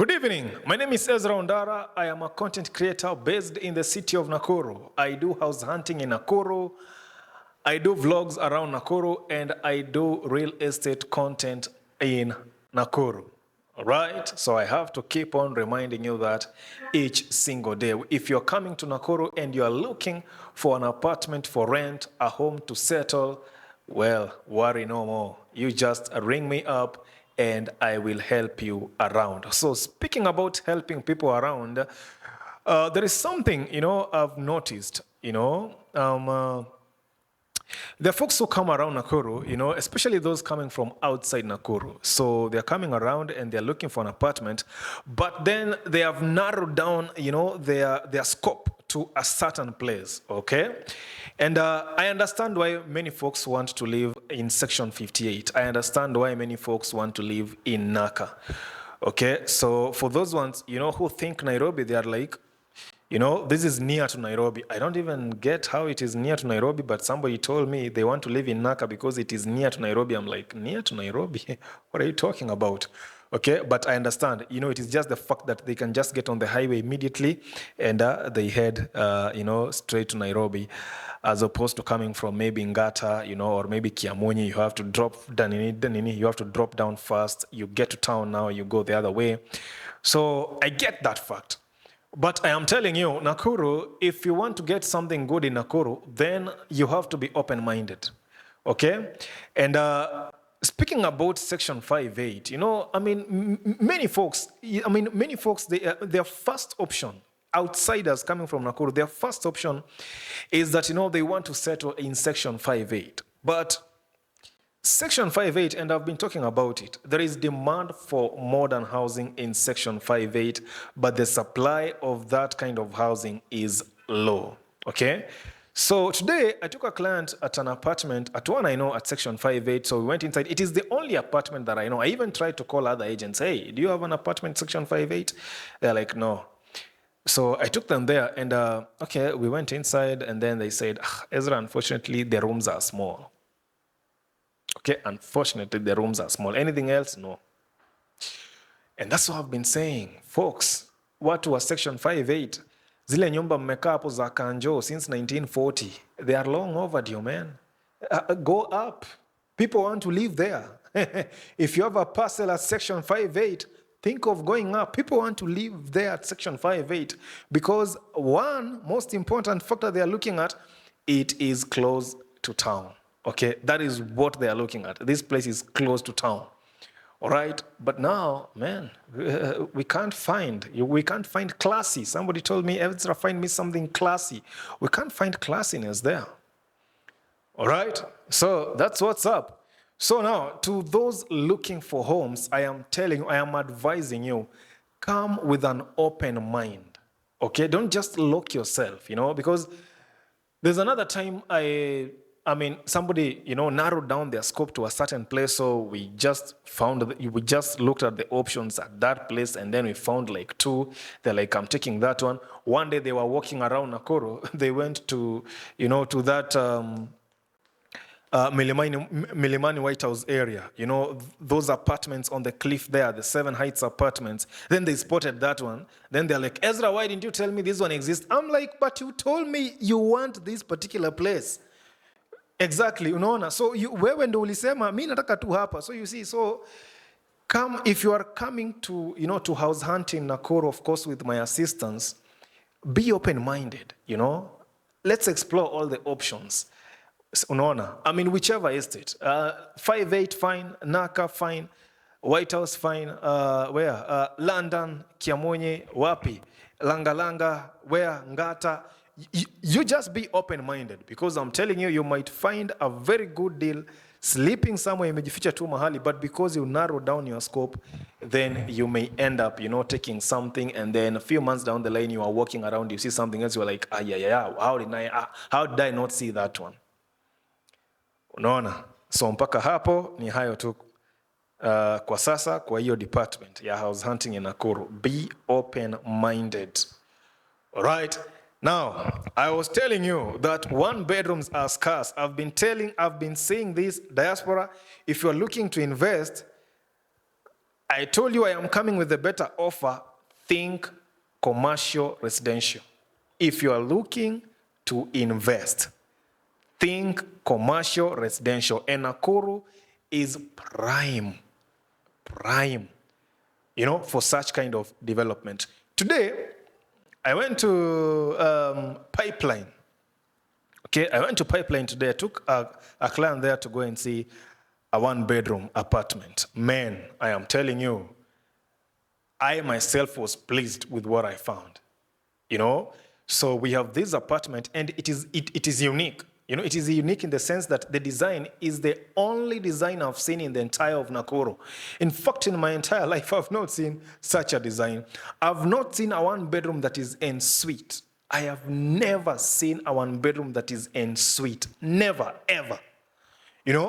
Good evening. My name is EZRA ONDARA. I am a content creator based in the city of Nakuru. I do house hunting in Nakuru. I do vlogs around Nakuru, and I do real estate content in Nakuru. All right? So I have to keep on reminding you that each single day. If you're coming to Nakuru and you're looking for an apartment for rent, a home to settle, well, worry no more. You just ring me up and I will help you around. So speaking about helping people around, there is something, I've noticed, there are folks who come around Nakuru, especially those coming from outside Nakuru. So they're coming around and they're looking for an apartment, but then they have narrowed down, their scope to a certain place, okay? And I understand why many folks want to live in Section 58. I understand why many folks want to live in Naka, okay? So for those ones, who think Nairobi, they are like, this is near to Nairobi. I don't even get how it is near to Nairobi, but somebody told me they want to live in Naka because it is near to Nairobi. I'm like, near to Nairobi? What are you talking about? Okay, but I understand. It is just the fact that they can just get on the highway immediately and they head, straight to Nairobi, as opposed to coming from maybe Ngata, or maybe Kiamunyi. You have to drop Danini. You have to drop down first. You get to town now. You go the other way. So I get that fact. But I am telling you, Nakuru, if you want to get something good in Nakuru, then you have to be open-minded, okay? And speaking about Section 58, many folks, their first option, outsiders coming from Nakuru, their first option is that, they want to settle in Section 58. But Section 58, and I've been talking about it, there is demand for modern housing in Section 58, but the supply of that kind of housing is low, okay? So today, I took a client at an apartment, at one I know at Section 58, so we went inside. It is the only apartment that I know. I even tried to call other agents, hey, do you have an apartment Section 58? They're like, no. So I took them there, and okay, we went inside, and then they said, Ezra, unfortunately, the rooms are small. Okay, unfortunately, the rooms are small. Anything else? No. And that's what I've been saying. Folks, watu wa Section 58, zile nyumba mmekaa hapo za Kanjo since 1940, they are long overdue, man. Go up. People want to live there. If you have a parcel at Section 58, think of going up. People want to live there at Section 58 because one most important factor they are looking at, it is close to town. Okay, that is what they are looking at. This place is close to town. All right, but now, man, we can't find classy. Somebody told me, Ezra, find me something classy. We can't find classiness there. All right, so that's what's up. So now, to those looking for homes, I am advising you, come with an open mind. Okay, don't just lock yourself, because there's another time somebody, narrowed down their scope to a certain place. So we just looked at the options at that place, and then we found like two. They're like, I'm taking that one. One day they were walking around Nakuru. They went to, to that Milimani White House area. Those apartments on the cliff there, the 7 Heights apartments. Then they spotted that one. Then they're like, Ezra, why didn't you tell me this one exists? I'm like, but you told me you want this particular place. Exactly, unaona. So wewe ndo ulisema mimi nataka tu hapa. So you see, so come if you are coming to to house hunting Nakuru, of course with my assistance, be open-minded, Let's explore all the options. Unaona, whichever estate. 58 fine, Naka fine, White House fine, where London, Kiamunyi, wapi, Langa, where Ngata. You just be open-minded because I'm telling you, you might find a very good deal sleeping somewhere imejificha tu mahali, but because you narrow down your scope, then you may end up, taking something, and then a few months down the line, you are walking around, you see something else, you're like, how did I not see that one? Unaona? So mpaka hapo ni hayo tu kwa sasa kwa hiyo department ya house hunting in Nakuru. Be open-minded. All right? Now, I was telling you that 1 bedrooms are scarce. I've been saying this, diaspora, if you're looking to invest, I told you I am coming with a better offer. Think commercial residential. If you are looking to invest, think commercial residential. And Nakuru is prime, for such kind of development. Today, I went to Pipeline. Okay, I went to Pipeline today. I took a client there to go and see a one-bedroom apartment. Man, I am telling you, I myself was pleased with what I found. So we have this apartment, and it is unique. It is unique in the sense that the design is the only design I've seen in the entire of Nakuru. In fact, in my entire life, I've not seen such a design. I've not seen a one-bedroom that is en suite. I have never seen a one-bedroom that is en suite. Never, ever.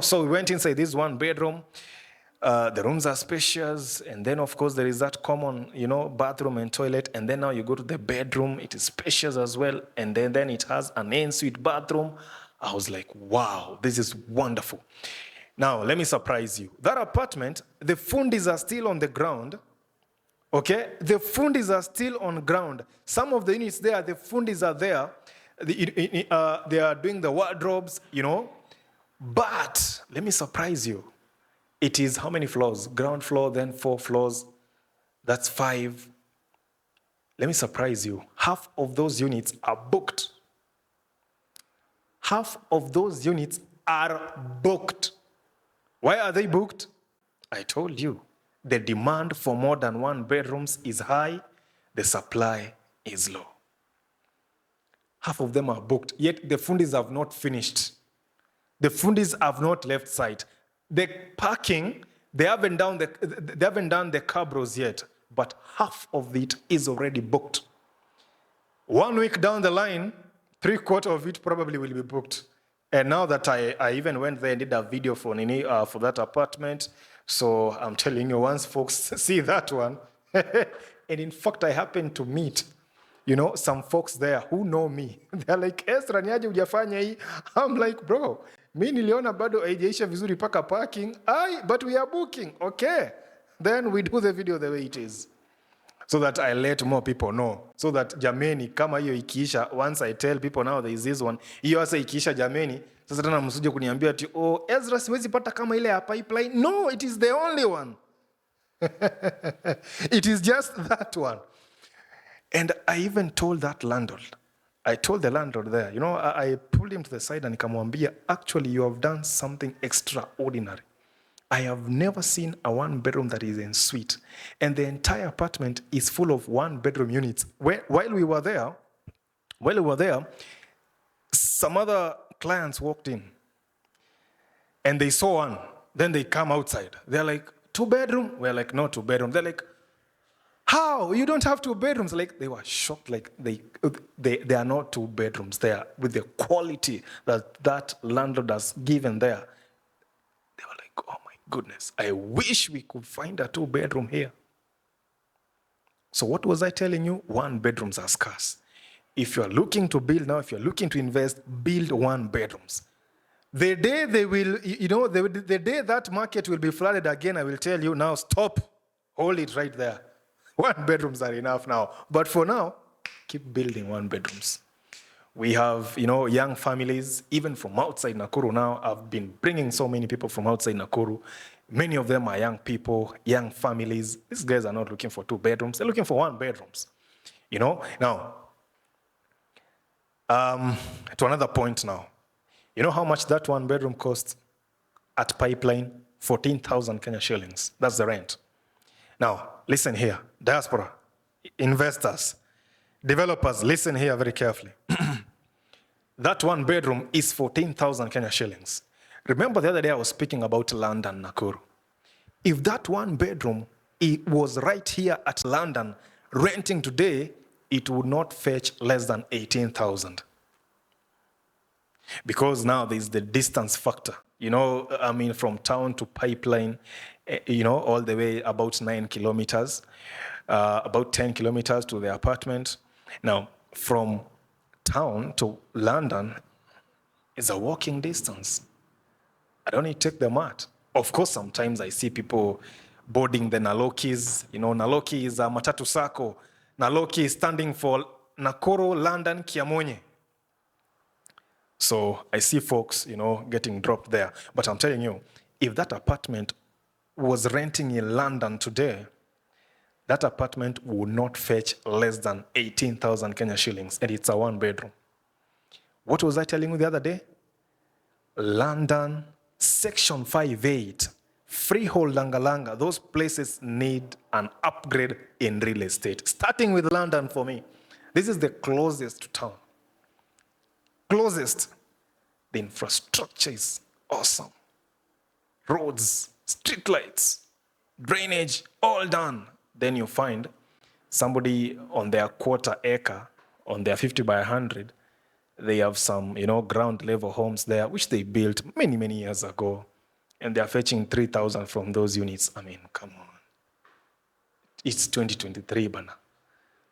So we went inside this one-bedroom. The rooms are spacious, and then of course there is that common, bathroom and toilet, and then now you go to the bedroom, it is spacious as well, and then it has an en-suite bathroom. I was like, wow, this is wonderful. Now, let me surprise you. That apartment, the fundis are still on the ground, okay? The fundis are still on ground. Some of the units there, the fundis are there. They are doing the wardrobes, But, let me surprise you. It is how many floors? Ground floor, then 4 floors. That's 5. Let me surprise you. Half of those units are booked. Half of those units are booked. Why are they booked? I told you. The demand for more than one bedrooms is high. The supply is low. Half of them are booked, yet the fundis have not finished. The fundis have not left site. The parking, they haven't done the cabros yet, but half of it is already booked. 1 week down the line, 3/4 of it probably will be booked. And now that I even went there and did a video for that apartment, so I'm telling you, once folks see that one, and in fact, I happened to meet, some folks there who know me. They're like, Ezra, niaje hujafanya hii? I'm like, bro, mi niliona bado haijaisha vizuri paka parking. But we are booking. Okay. Then we do the video the way it is. So that I let more people know. So that jameni, kama hiyo ikiisha, once I tell people now there is this one, hiyo asa ikiisha jameni, sasa tena msuje kuniambia ati, Ezra siwezi pata kama ile ya Pipeline. No, it is the only one. It is just that one. And I even told that landlord, I told the landlord there, I pulled him to the side and nikamwambia, actually, you have done something extraordinary. I have never seen a one-bedroom that is en suite. And the entire apartment is full of one-bedroom units. While we were there, some other clients walked in. And they saw one. Then they come outside. They're like, 2-bedroom? We're like, no 2-bedroom. They're like, how? You don't have 2 bedrooms? Like, they were shocked. Like, they are not 2 bedrooms. They are with the quality that landlord has given there. They were like, oh my goodness, I wish we could find a 2-bedroom here. So what was I telling you? 1-bedrooms are scarce. If you're looking to build now, if you're looking to invest, build 1-bedrooms. The day they will, the day that market will be flooded again, I will tell you now, stop, hold it right there. 1-bedrooms are enough now. But for now, keep building 1-bedrooms. We have, young families, even from outside Nakuru now. I've been bringing so many people from outside Nakuru. Many of them are young people, young families. These guys are not looking for 2 bedrooms. They're looking for 1-bedrooms. Now, to another point now. You know how much that 1-bedroom costs at Pipeline? 14,000 Kenya shillings. That's the rent. Now, listen here. Diaspora, investors, developers, listen here very carefully. That 1-bedroom is 14,000 Kenya shillings. Remember the other day I was speaking about London, Nakuru. If that 1-bedroom it was right here at London, renting today, it would not fetch less than 18,000. Because now there's the distance factor. From town to Pipeline, all the way about 9 kilometers, about 10 kilometers to the apartment. Now, from town to London is a walking distance. I don't need to take the mat. Of course, sometimes I see people boarding the Nalokis. You know, Naloki is a matatu sacco. Naloki is standing for Nakuru, London, Kiamonye. So I see folks, you know, getting dropped there. But I'm telling you, if that apartment was renting in London today, that apartment would not fetch less than 18,000 Kenya shillings, and it's a one bedroom. What was I telling you the other day? London, Section 58, Freehold, Langalanga, those places need an upgrade in real estate. Starting with London for me. This is the closest to town. Closest. The infrastructure is awesome. Roads, streetlights, drainage, all done. Then you find somebody on their quarter acre, on their 50 by 100, they have some, you know, ground level homes there, which they built many, many years ago. And they're fetching 3,000 from those units. I mean, come on. It's 2023, Bana.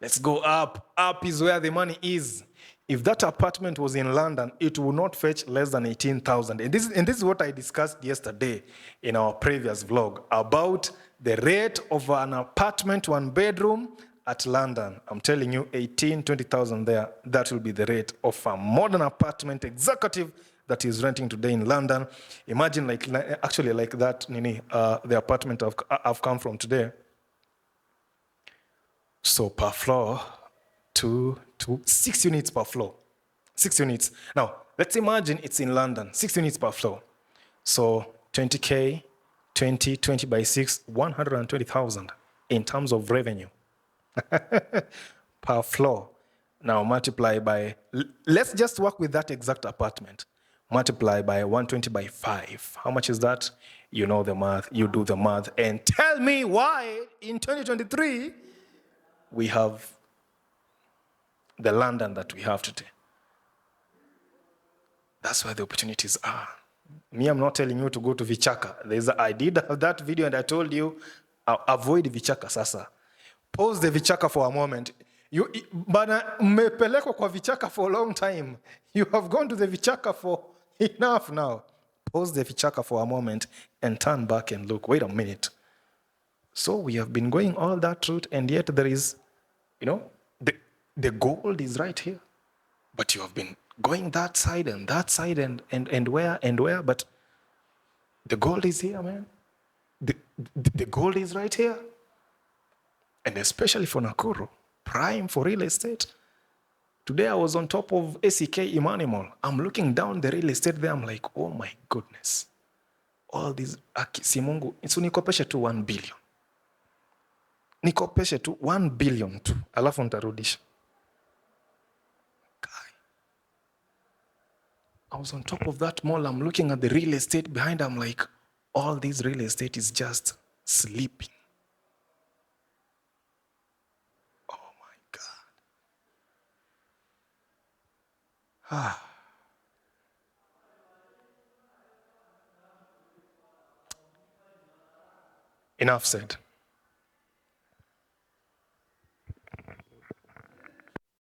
Let's go up. Up is where the money is. If that apartment was in London, it would not fetch less than 18,000. And this is what I discussed yesterday in our previous vlog about the rate of an apartment, one bedroom at London. I'm telling you, 18, 20,000 there, that will be the rate of a modern apartment executive that is renting today in London. Imagine actually like that, the apartment I've come from today. So per floor, 6 units per floor. 6 units. Now, let's imagine it's in London, 6 units per floor. So 20K, 20 by 6, 120,000 in terms of revenue per floor. Now multiply by, let's just work with that exact apartment. Multiply by 120 by 5. How much is that? You know the math, you do the math, and tell me why in 2023 we have the London that we have today. That's where the opportunities are. Me, I'm not telling you to go to Vichaka. I did have that video and I told you, avoid Vichaka sasa. Pause the Vichaka for a moment. But mmepelekwa kwa Vichaka for a long time. You have gone to the Vichaka for enough now. Pause the Vichaka for a moment and turn back and look. Wait a minute. So we have been going all that route and yet there is, the gold is right here. But you have been going that side and where, but the gold is here, man. The gold is right here. And especially for Nakuru, prime for real estate. Today I was on top of ACK Emmanuel. I'm looking down the real estate there. I'm like, oh my goodness. All these, Simungu, it's unikopeshe tu 1 billion. Nikopeshe tu 1 billion tu. Alafu ntarudisha. I was on top of that mall. I'm looking at the real estate behind. I'm like, all this real estate is just sleeping. Oh my God. Enough said.